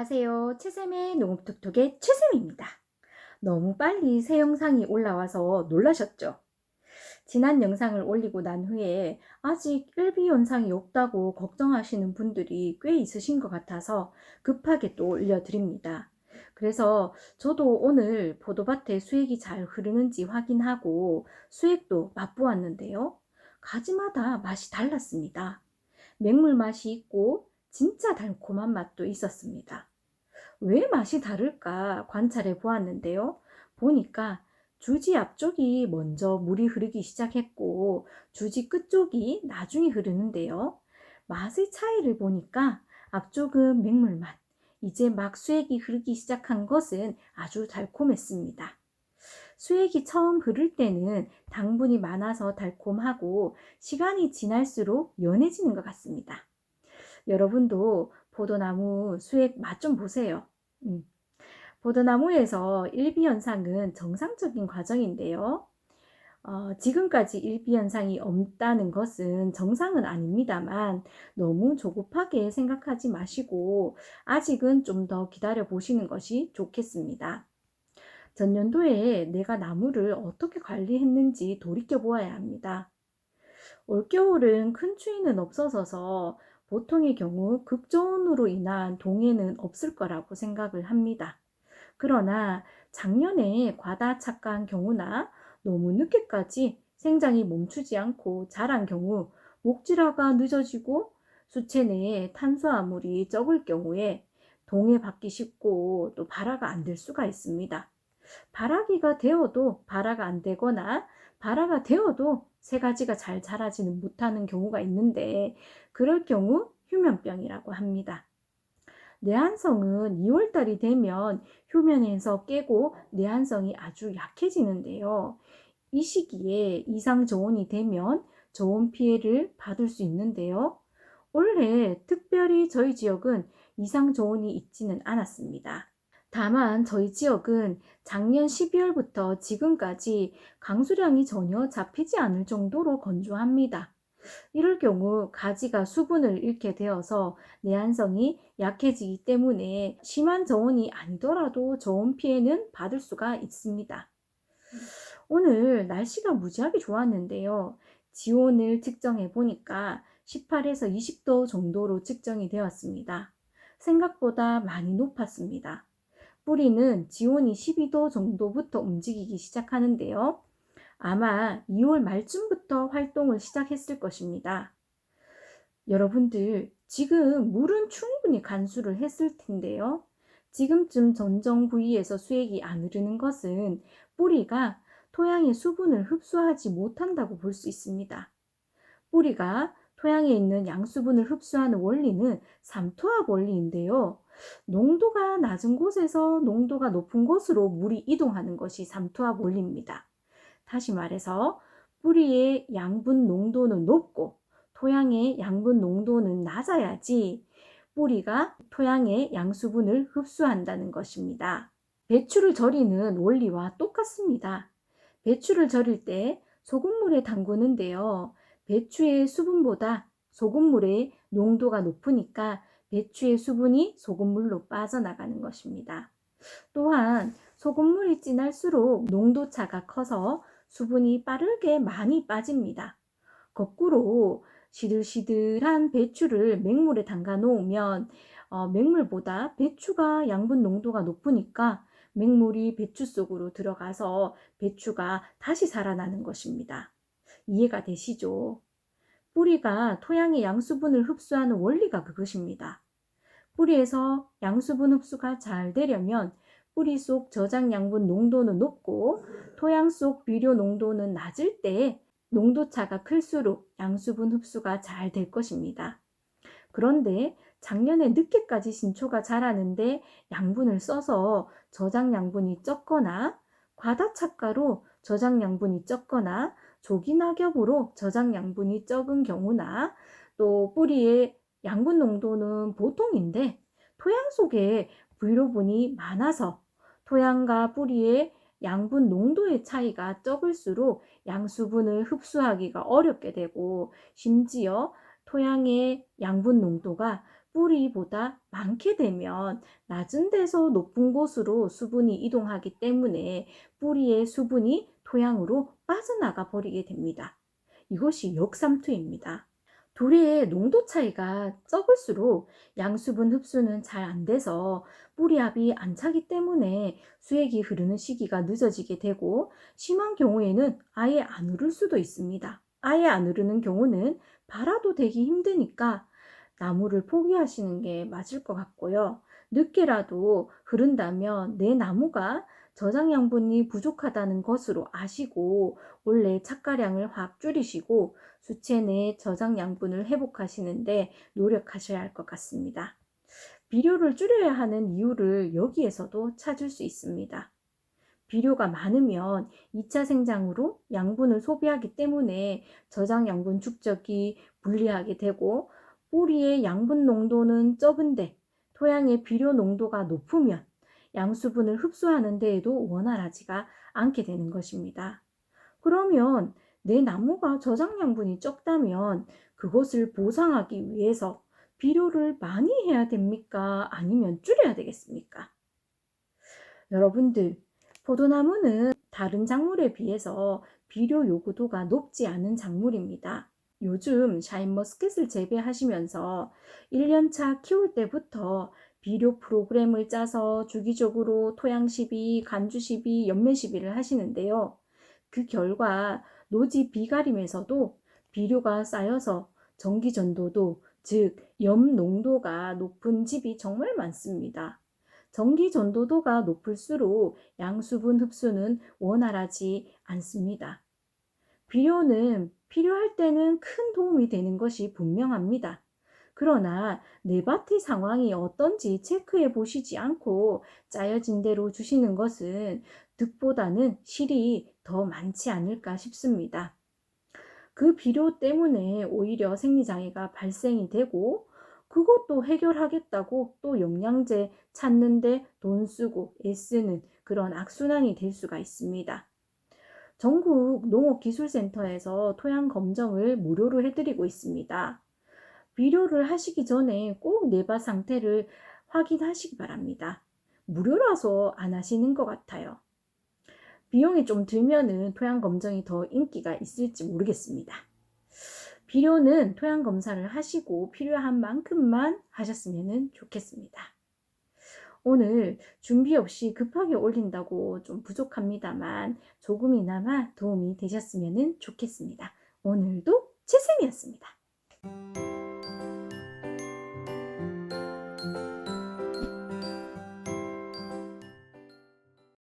안녕하세요. 채쌤의 농업톡톡의 채쌤입니다. 너무 빨리 새 영상이 올라와서 놀라셨죠? 지난 영상을 올리고 난 후에 아직 일비 현상이 없다고 걱정하시는 분들이 꽤 있으신 것 같아서 급하게 또 올려드립니다. 그래서 저도 오늘 포도밭에 수액이 잘 흐르는지 확인하고 수액도 맛보았는데요. 가지마다 맛이 달랐습니다. 맹물 맛이 있고 진짜 달콤한 맛도 있었습니다. 왜 맛이 다를까 관찰해 보았는데요. 보니까 주지 앞쪽이 먼저 물이 흐르기 시작했고 주지 끝쪽이 나중에 흐르는데요. 맛의 차이를 보니까 앞쪽은 맹물 맛, 이제 막 수액이 흐르기 시작한 것은 아주 달콤했습니다. 수액이 처음 흐를 때는 당분이 많아서 달콤하고 시간이 지날수록 연해지는 것 같습니다. 여러분도 포도나무 수액 맛 좀 보세요. 포도나무에서 일비현상은 정상적인 과정인데요. 지금까지 일비현상이 없다는 것은 정상은 아닙니다만 너무 조급하게 생각하지 마시고 아직은 좀 더 기다려 보시는 것이 좋겠습니다. 전년도에 내가 나무를 어떻게 관리했는지 돌이켜 보아야 합니다. 올겨울은 큰 추위는 없어서서 보통의 경우 극저온으로 인한 동해는 없을 거라고 생각을 합니다. 그러나 작년에 과다 착과한 경우나 너무 늦게까지 생장이 멈추지 않고 자란 경우 목질화가 늦어지고 수채 내에 탄수화물이 적을 경우에 동해 받기 쉽고 또 발화가 안 될 수가 있습니다. 발화기가 되어도 발화가 안 되거나 발화가 되어도 새 가지가 잘 자라지는 못하는 경우가 있는데 그럴 경우 휴면병이라고 합니다. 내한성은 2월달이 되면 휴면에서 깨고 내한성이 아주 약해지는데요. 이 시기에 이상 저온이 되면 저온 피해를 받을 수 있는데요. 올해 특별히 저희 지역은 이상 저온이 있지는 않았습니다. 다만 저희 지역은 작년 12월부터 지금까지 강수량이 전혀 잡히지 않을 정도로 건조합니다. 이럴 경우 가지가 수분을 잃게 되어서 내한성이 약해지기 때문에 심한 저온이 아니더라도 저온 피해는 받을 수가 있습니다. 오늘 날씨가 무지하게 좋았는데요. 지온을 측정해 보니까 18에서 20도 정도로 측정이 되었습니다. 생각보다 많이 높았습니다. 뿌리는 지온이 12도 정도부터 움직이기 시작하는데요. 아마 2월 말쯤부터 활동을 시작했을 것입니다. 여러분들 지금 물은 충분히 간수를 했을 텐데요. 지금쯤 전정 부위에서 수액이 안 흐르는 것은 뿌리가 토양의 수분을 흡수하지 못한다고 볼 수 있습니다. 뿌리가 토양에 있는 양수분을 흡수하는 원리는 삼투압 원리인데요. 농도가 낮은 곳에서 농도가 높은 곳으로 물이 이동하는 것이 삼투압 원리입니다. 다시 말해서 뿌리의 양분 농도는 높고 토양의 양분 농도는 낮아야지 뿌리가 토양의 양수분을 흡수한다는 것입니다. 배추를 절이는 원리와 똑같습니다. 배추를 절일 때 소금물에 담그는데요. 배추의 수분보다 소금물의 농도가 높으니까 배추의 수분이 소금물로 빠져나가는 것입니다. 또한 소금물이 진할수록 농도차가 커서 수분이 빠르게 많이 빠집니다. 거꾸로 시들시들한 배추를 맹물에 담가 놓으면 맹물보다 배추가 양분 농도가 높으니까 맹물이 배추 속으로 들어가서 배추가 다시 살아나는 것입니다. 이해가 되시죠? 뿌리가 토양의 양수분을 흡수하는 원리가 그것입니다. 뿌리에서 양수분 흡수가 잘 되려면 뿌리 속 저장 양분 농도는 높고 토양 속 비료 농도는 낮을 때 농도차가 클수록 양수분 흡수가 잘 될 것입니다. 그런데 작년에 늦게까지 신초가 자라는데 양분을 써서 저장 양분이 적거나 과다착가로 저장 양분이 적거나 조기 낙엽으로 저장 양분이 적은 경우나 또 뿌리의 양분 농도는 보통인데 토양 속에 비료분이 많아서 토양과 뿌리의 양분 농도의 차이가 적을수록 양수분을 흡수하기가 어렵게 되고 심지어 토양의 양분 농도가 뿌리보다 많게 되면 낮은 데서 높은 곳으로 수분이 이동하기 때문에 뿌리의 수분이 토양으로 빠져나가 버리게 됩니다. 이것이 역삼투입니다. 둘의 농도 차이가 적을수록 양수분 흡수는 잘 안 돼서 뿌리압이 안 차기 때문에 수액이 흐르는 시기가 늦어지게 되고, 심한 경우에는 아예 안 흐를 수도 있습니다. 아예 안 흐르는 경우는 발화도 되기 힘드니까 나무를 포기하시는 게 맞을 것 같고요. 늦게라도 흐른다면 내 나무가 저장 양분이 부족하다는 것으로 아시고 원래 착가량을 확 줄이시고 수채 내 저장 양분을 회복하시는데 노력하셔야 할 것 같습니다. 비료를 줄여야 하는 이유를 여기에서도 찾을 수 있습니다. 비료가 많으면 2차 생장으로 양분을 소비하기 때문에 저장 양분 축적이 불리하게 되고, 뿌리의 양분 농도는 적은데 토양의 비료 농도가 높으면 양수분을 흡수하는 데에도 원활하지가 않게 되는 것입니다. 그러면 내 나무가 저장 양분이 적다면 그것을 보상하기 위해서 비료를 많이 해야 됩니까? 아니면 줄여야 되겠습니까? 여러분들, 포도나무는 다른 작물에 비해서 비료 요구도가 높지 않은 작물입니다. 요즘 샤인머스켓을 재배하시면서 1년차 키울 때부터 비료 프로그램을 짜서 주기적으로 토양 시비, 간주 시비, 연면 시비를 하시는데요. 그 결과 노지 비가림에서도 비료가 쌓여서 전기 전도도, 즉 염 농도가 높은 집이 정말 많습니다. 전기 전도도가 높을수록 양수분 흡수는 원활하지 않습니다. 비료는 필요할 때는 큰 도움이 되는 것이 분명합니다. 그러나 내 밭의 상황이 어떤지 체크해 보시지 않고 짜여진 대로 주시는 것은 득보다는 실이 더 많지 않을까 싶습니다. 그 비료 때문에 오히려 생리장애가 발생이 되고, 그것도 해결하겠다고 또 영양제 찾는데 돈 쓰고 애쓰는 그런 악순환이 될 수가 있습니다. 전국 농업기술센터에서 토양 검정을 무료로 해드리고 있습니다. 비료를 하시기 전에 꼭 내밭 상태를 확인하시기 바랍니다. 무료라서 안 하시는 것 같아요. 비용이 좀 들면은 토양 검정이 더 인기가 있을지 모르겠습니다. 비료는 토양 검사를 하시고 필요한 만큼만 하셨으면 좋겠습니다. 오늘 준비 없이 급하게 올린다고 좀 부족합니다만 조금이나마 도움이 되셨으면 좋겠습니다. 오늘도 최쌤이었습니다.